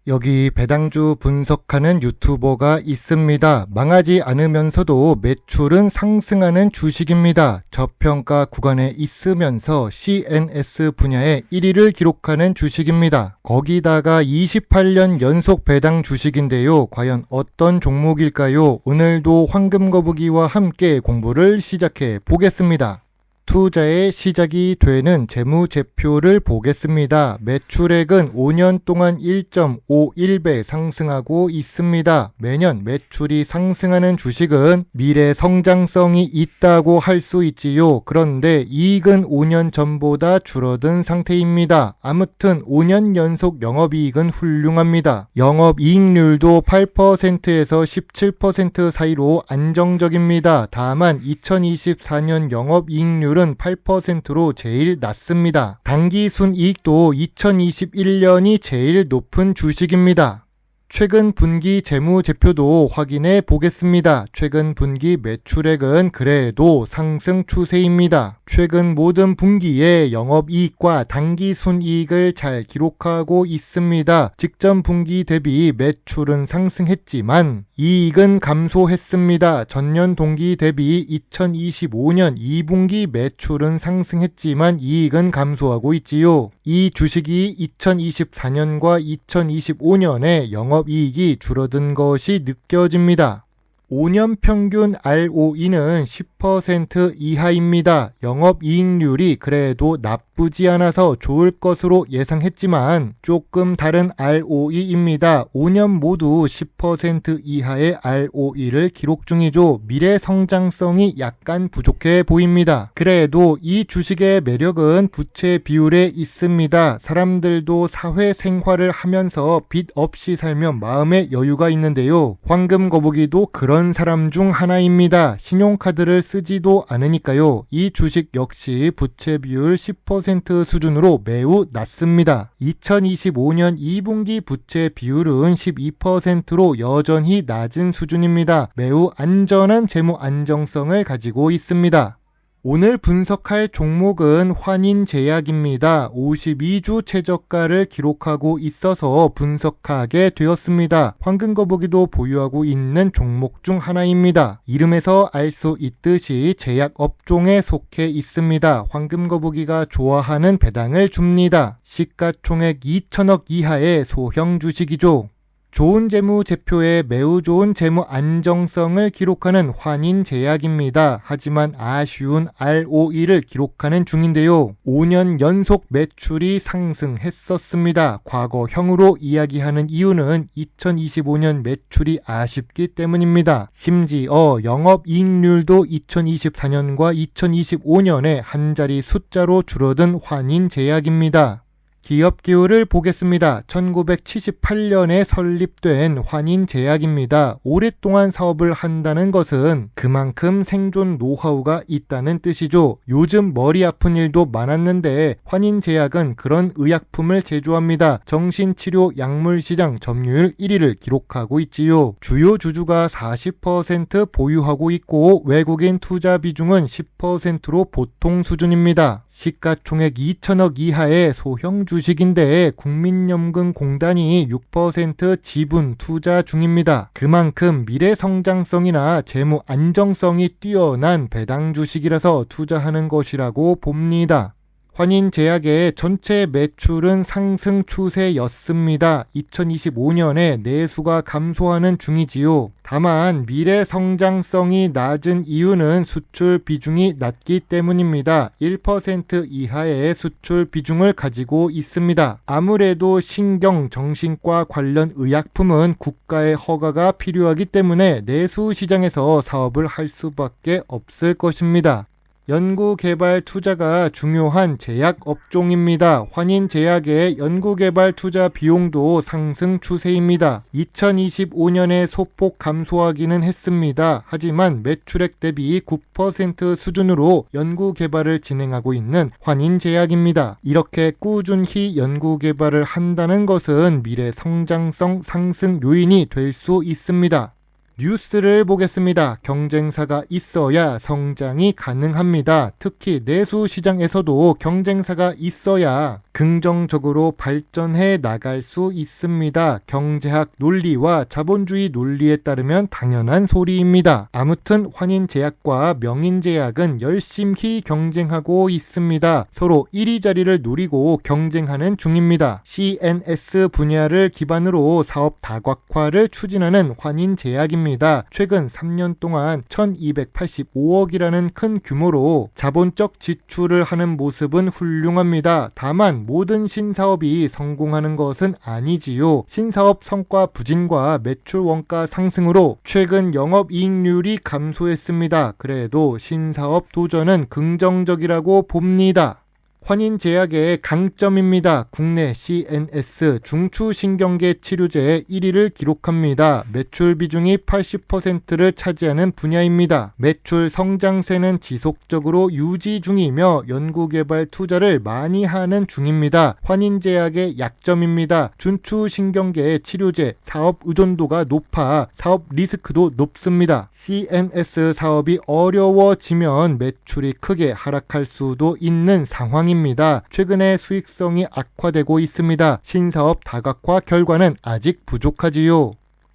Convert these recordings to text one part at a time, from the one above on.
여기 배당주 분석하는 유튜버가 있습니다. 망하지 않으면서도 매출은 상승하는 주식입니다. 저평가 구간에 있으면서 CNS 분야의 1위를 기록하는 주식입니다. 거기다가 28년 연속 배당 주식인데요. 과연 어떤 종목일까요? 오늘도 황금거북이와 함께 공부를 시작해 보겠습니다. 투자의 시작이 되는 재무제표를 보겠습니다. 매출액은 5년 동안 1.51배 상승하고 있습니다. 매년 매출이 상승하는 주식은 미래 성장성이 있다고 할 수 있지요. 그런데 이익은 5년 전보다 줄어든 상태입니다. 아무튼 5년 연속 영업이익은 훌륭합니다. 영업이익률도 8%에서 17% 사이로 안정적입니다. 다만 2024년 영업이익률 은 8%로 제일 낮습니다. 당기순이익도 2021년이 제일 높은 주식입니다. 최근 분기 재무제표도 확인해 보겠습니다. 최근 분기 매출액은 그래도 상승 추세입니다. 최근 모든 분기에 영업이익과 당기순이익을 잘 기록하고 있습니다. 직전 분기 대비 매출은 상승했지만 이익은 감소했습니다. 전년 동기 대비 2025년 2분기 매출은 상승했지만 이익은 감소하고 있지요. 이 주식이 2024년과 2025년에 영업이익이 줄어든 것이 느껴집니다. 5년 평균 ROE는 10% 이하입니다. 영업이익률이 그래도 나쁘지 않아서 좋을 것으로 예상했지만 조금 다른 ROE입니다. 5년 모두 10% 이하의 ROE를 기록 중이죠. 미래 성장성이 약간 부족해 보입니다. 그래도 이 주식의 매력은 부채 비율에 있습니다. 사람들도 사회생활을 하면서 빚 없이 살면 마음의 여유가 있는데요. 황금거북이도 그런 사람 중 하나입니다. 신용카드를 쓰지도 않으니까요. 이 주식 역시 부채 비율 10% 수준으로 매우 낮습니다. 2025년 2분기 부채 비율은 12%로 여전히 낮은 수준입니다. 매우 안전한 재무 안정성을 가지고 있습니다. 오늘 분석할 종목은 환인제약입니다. 52주 최저가를 기록하고 있어서 분석하게 되었습니다. 황금거북이도 보유하고 있는 종목 중 하나입니다. 이름에서 알 수 있듯이 제약 업종에 속해 있습니다. 황금거북이가 좋아하는 배당을 줍니다. 시가총액 2천억 이하의 소형 주식이죠. 좋은 재무제표에 매우 좋은 재무 안정성을 기록하는 환인제약입니다. 하지만 아쉬운 ROE를 기록하는 중인데요. 5년 연속 매출이 상승했었습니다. 과거형으로 이야기하는 이유는 2025년 매출이 아쉽기 때문입니다. 심지어 영업이익률도 2024년과 2025년에 한 자리 숫자로 줄어든 환인제약입니다. 기업 기후를 보겠습니다. 1978년에 설립된 환인제약입니다. 오랫동안 사업을 한다는 것은 그만큼 생존 노하우가 있다는 뜻이죠. 요즘 머리 아픈 일도 많았는데 환인제약은 그런 의약품을 제조합니다. 정신치료 약물시장 점유율 1위를 기록하고 있지요. 주요 주주가 40% 보유하고 있고 외국인 투자 비중은 10%로 보통 수준입니다. 시가총액 2천억 이하의 소형 주식인데 국민연금공단이 6% 지분 투자 중입니다. 그만큼 미래 성장성이나 재무 안정성이 뛰어난 배당 주식이라서 투자하는 것이라고 봅니다. 환인제약의 전체 매출은 상승 추세였습니다. 2025년에 내수가 감소하는 중이지요. 다만 미래 성장성이 낮은 이유는 수출 비중이 낮기 때문입니다. 1% 이하의 수출 비중을 가지고 있습니다. 아무래도 신경, 정신과 관련 의약품은 국가의 허가가 필요하기 때문에 내수 시장에서 사업을 할 수밖에 없을 것입니다. 연구개발 투자가 중요한 제약 업종입니다. 환인제약의 연구개발 투자 비용도 상승 추세입니다. 2025년에 소폭 감소하기는 했습니다. 하지만 매출액 대비 9% 수준으로 연구개발을 진행하고 있는 환인제약입니다. 이렇게 꾸준히 연구개발을 한다는 것은 미래 성장성 상승 요인이 될 수 있습니다. 뉴스를 보겠습니다. 경쟁사가 있어야 성장이 가능합니다. 특히 내수 시장에서도 경쟁사가 있어야 긍정적으로 발전해 나갈 수 있습니다. 경제학 논리와 자본주의 논리에 따르면 당연한 소리입니다. 아무튼 환인제약과 명인제약은 열심히 경쟁하고 있습니다. 서로 1위 자리를 노리고 경쟁하는 중입니다. CNS 분야를 기반으로 사업 다각화를 추진하는 환인제약입니다. 최근 3년 동안 1285억이라는 큰 규모로 자본적 지출을 하는 모습은 훌륭합니다. 다만 모든 신사업이 성공하는 것은 아니지요. 신사업 성과 부진과 매출 원가 상승으로 최근 영업이익률이 감소했습니다. 그래도 신사업 도전은 긍정적이라고 봅니다. 환인제약의 강점입니다. 국내 CNS 중추신경계 치료제의 1위를 기록합니다. 매출 비중이 80%를 차지하는 분야입니다. 매출 성장세는 지속적으로 유지 중이며 연구개발 투자를 많이 하는 중입니다. 환인제약의 약점입니다. 중추신경계 치료제 사업 의존도가 높아 사업 리스크도 높습니다. CNS 사업이 어려워지면 매출이 크게 하락할 수도 있는 상황입니다. 최근에 수익성이 악화되고 있습니다. 신사업 다각화 결과는 아직 부족하지요.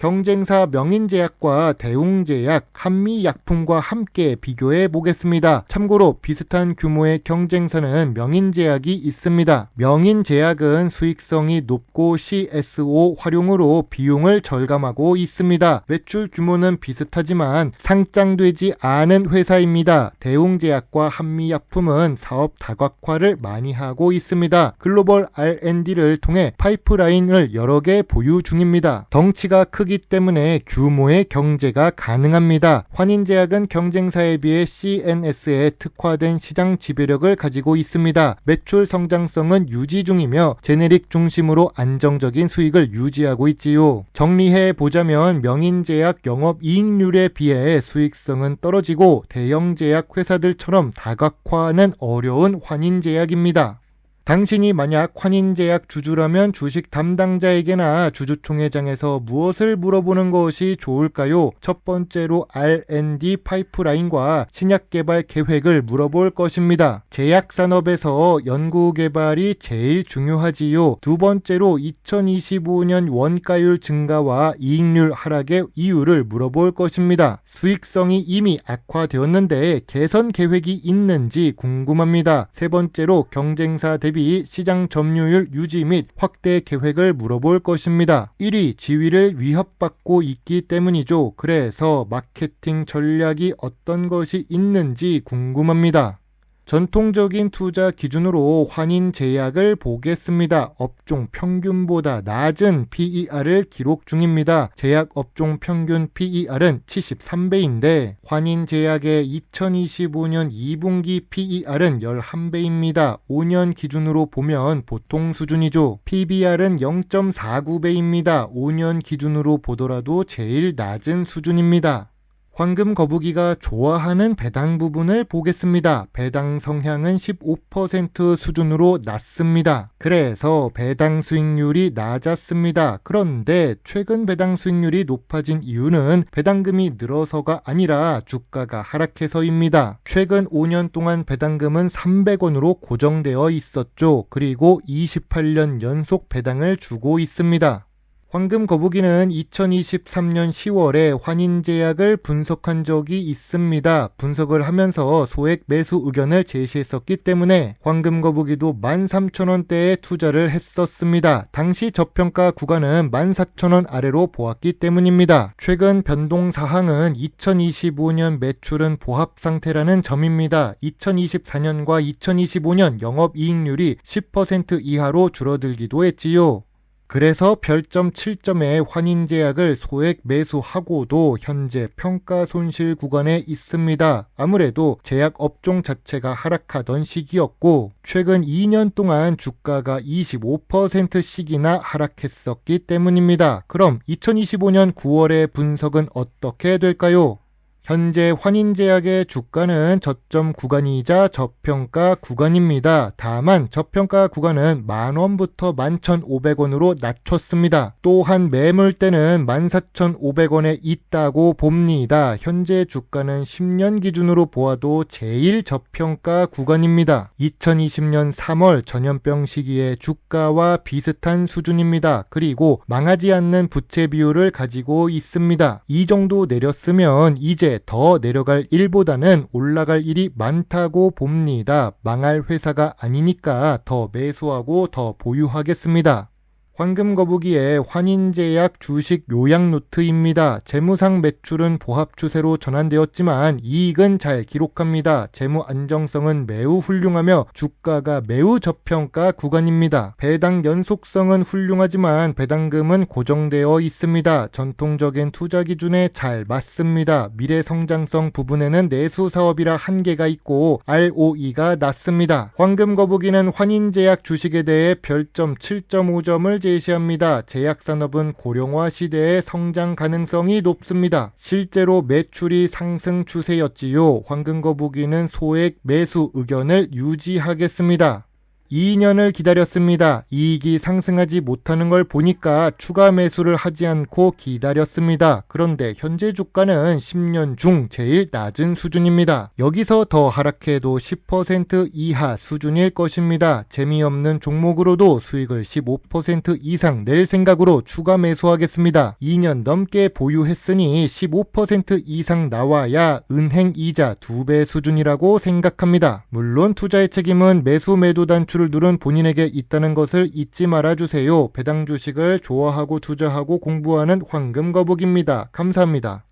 경쟁사 명인제약과 대웅제약, 한미약품과 함께 비교해 보겠습니다. 참고로 비슷한 규모의 경쟁사는 명인제약이 있습니다. 명인제약은 수익성이 높고 CSO 활용으로 비용을 절감하고 있습니다. 매출 규모는 비슷하지만 상장되지 않은 회사입니다. 대웅제약과 한미약품은 사업 다각화를 많이 하고 있습니다. 글로벌 R&D를 통해 파이프라인을 여러 개 보유 중입니다. 덩치가 크기 때문에 규모의 경제가 가능합니다. 환인제약은 경쟁사에 비해 CNS에 특화된 시장 지배력을 가지고 있습니다. 매출 성장성은 유지 중이며 제네릭 중심으로 안정적인 수익을 유지하고 있지요. 정리해 보자면 명인제약 영업이익률에 비해 수익성은 떨어지고 대형제약 회사들처럼 다각화하는 어려운 환인제약입니다. 당신이 만약 환인제약 주주라면 주식 담당자에게나 주주총회장에서 무엇을 물어보는 것이 좋을까요? 첫 번째로 R&D 파이프라인과 신약 개발 계획을 물어볼 것입니다. 제약산업에서 연구개발이 제일 중요하지요. 두 번째로 2025년 원가율 증가와 이익률 하락의 이유를 물어볼 것입니다. 수익성이 이미 악화되었는데 개선 계획이 있는지 궁금합니다. 세 번째로 경쟁사 대비 시장 점유율 유지 및 확대 계획을 물어볼 것입니다. 1위 지위를 위협받고 있기 때문이죠. 그래서 마케팅 전략이 어떤 것이 있는지 궁금합니다. 전통적인 투자 기준으로 환인제약을 보겠습니다. 업종 평균보다 낮은 PER을 기록 중입니다. 제약 업종 평균 PER은 73배인데 환인제약의 2025년 2분기 PER은 11배입니다. 5년 기준으로 보면 보통 수준이죠. PBR은 0.49배입니다. 5년 기준으로 보더라도 제일 낮은 수준입니다. 황금 거북이가 좋아하는 배당 부분을 보겠습니다. 배당 성향은 15% 수준으로 낮습니다. 그래서 배당 수익률이 낮았습니다. 그런데 최근 배당 수익률이 높아진 이유는 배당금이 늘어서가 아니라 주가가 하락해서입니다. 최근 5년 동안 배당금은 300원으로 고정되어 있었죠. 그리고 28년 연속 배당을 주고 있습니다. 황금 거북이는 2023년 10월에 환인제약을 분석한 적이 있습니다. 분석을 하면서 소액 매수 의견을 제시했었기 때문에 황금 거북이도 13,000원대에 투자를 했었습니다. 당시 저평가 구간은 14,000원 아래로 보았기 때문입니다. 최근 변동사항은 2025년 매출은 보합 상태라는 점입니다. 2024년과 2025년 영업이익률이 10% 이하로 줄어들기도 했지요. 그래서 별점 7점의 환인제약을 소액 매수하고도 현재 평가 손실 구간에 있습니다. 아무래도 제약 업종 자체가 하락하던 시기였고 최근 2년 동안 주가가 25%씩이나 하락했었기 때문입니다. 그럼 2025년 9월의 분석은 어떻게 될까요? 현재 환인제약의 주가는 저점 구간이자 저평가 구간입니다. 다만 저평가 구간은 만원부터 11,500원으로 낮췄습니다. 또한 매물대는 14,500원에 있다고 봅니다. 현재 주가는 10년 기준으로 보아도 제일 저평가 구간입니다. 2020년 3월 전염병 시기의 주가와 비슷한 수준입니다. 그리고 망하지 않는 부채 비율을 가지고 있습니다. 이 정도 내렸으면 이제 더 내려갈 일보다는 올라갈 일이 많다고 봅니다. 망할 회사가 아니니까 더 매수하고 더 보유하겠습니다. 황금 거북이의 환인제약 주식 요약 노트입니다. 재무상 매출은 보합 추세로 전환되었지만 이익은 잘 기록합니다. 재무 안정성은 매우 훌륭하며 주가가 매우 저평가 구간입니다. 배당 연속성은 훌륭하지만 배당금은 고정되어 있습니다. 전통적인 투자 기준에 잘 맞습니다. 미래 성장성 부분에는 내수 사업이라 한계가 있고 ROE가 낮습니다. 황금 거북이는 환인제약 주식에 대해 별점 7.5점을 제시합니다. 제약산업은 고령화 시대의 성장 가능성이 높습니다. 실제로 매출이 상승 추세였지요. 황금거북이는 소액 매수 의견을 유지하겠습니다. 2년을 기다렸습니다. 이익이 상승하지 못하는 걸 보니까 추가 매수를 하지 않고 기다렸습니다. 그런데 현재 주가는 10년 중 제일 낮은 수준입니다. 여기서 더 하락해도 10% 이하 수준일 것입니다. 재미없는 종목으로도 수익을 15% 이상 낼 생각으로 추가 매수하겠습니다. 2년 넘게 보유했으니 15% 이상 나와야 은행 이자 2배 수준이라고 생각합니다. 물론 투자의 책임은 매수 매도 단추를 누른 본인에게 있다는 것을 잊지 말아주세요. 배당 주식을 좋아하고 투자하고 공부하는 황금거북입니다. 감사합니다.